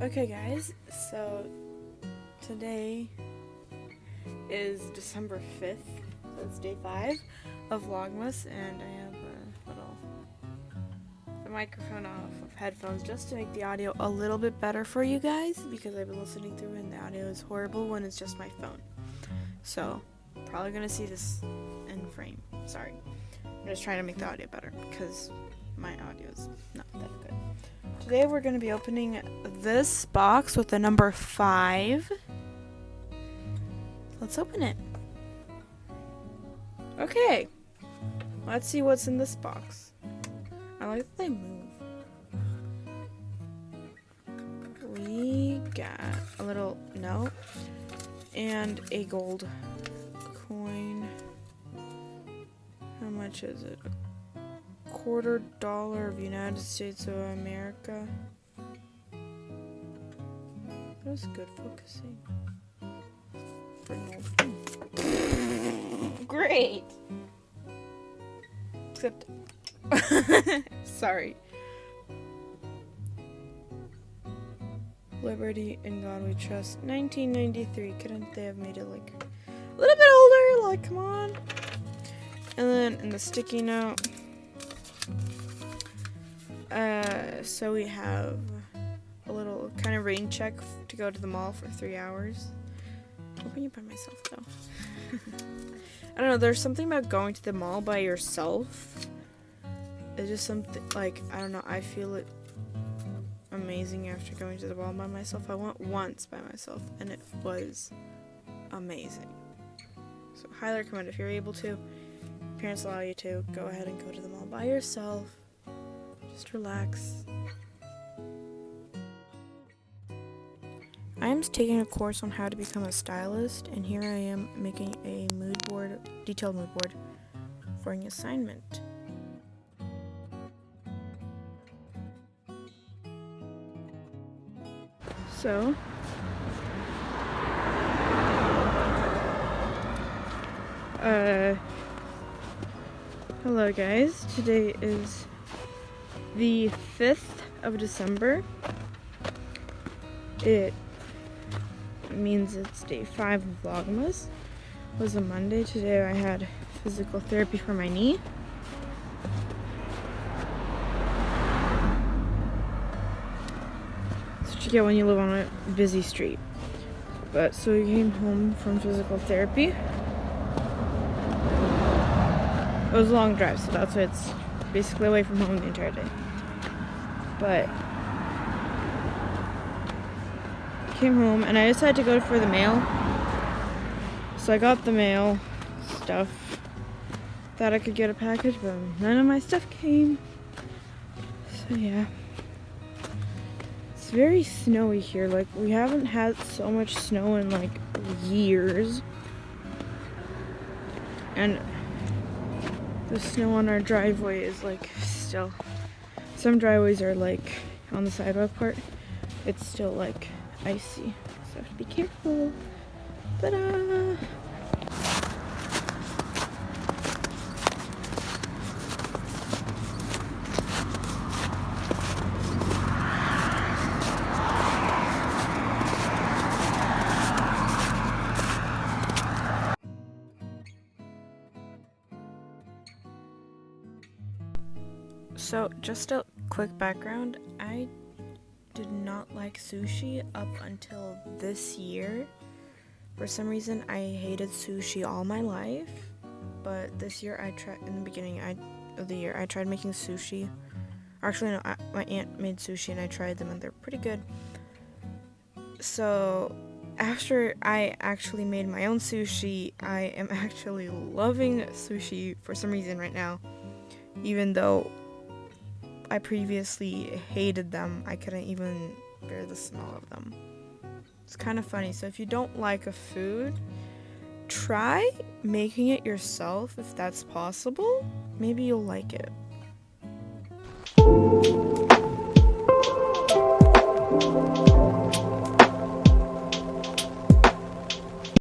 Okay guys, so today is December 5th, so it's day 5 of Vlogmas, and I have the microphone off of headphones just to make the audio a little bit better for you guys, because I've been listening through and the audio is horrible when it's just my phone. So, probably gonna see this in frame, sorry. I'm just trying to make the audio better, because my audio is not that good. Today we're going to be opening this box with the number 5. Let's open it. Okay. Let's see what's in this box. I like that they move. We got a little note and a gold coin. How much is it? $0.25 of United States of America. That was good focusing. For no. Great! Except sorry. Liberty in God we trust. 1993. Couldn't they have made it like a little bit older? Like, come on. And then in the sticky note, so we have a little kind of rain check to go to the mall for 3 hours. I'll open it by myself though. I don't know, there's something about going to the mall by yourself. It's just something, like, I don't know, I feel it amazing after going to the mall by myself. I went once by myself and it was amazing. So highly recommend if you're able to. Parents allow you to, go ahead and go to the mall by yourself. Just relax. I am taking a course on how to become a stylist, and here I am making a mood board, detailed mood board for an assignment. So, hello guys, today is the 5th of December. It means it's day 5 of Vlogmas. It was a Monday. Today I had physical therapy for my knee. That's what you get when you live on a busy street. But so we came home from physical therapy. It was a long drive, so that's why it's basically away from home the entire day. But came home and I decided to go for the mail. So I got the mail stuff. Thought I could get a package, but none of my stuff came. So yeah. It's very snowy here. Like, we haven't had so much snow in like years. And the snow on our driveway is like still, some driveways are like on the sidewalk part, it's still like icy, so I have to be careful. Ta-da! So, just a quick background, I did not like sushi up until this year. For some reason, I hated sushi all my life, but this year I tried, in the beginning of the year, I tried making sushi. Actually, no, my aunt made sushi and I tried them and they're pretty good. So, after I actually made my own sushi, I am actually loving sushi for some reason right now, even though I previously hated them. I couldn't even bear the smell of them. It's kind of funny. So if you don't like a food, try making it yourself if that's possible. Maybe you'll like it.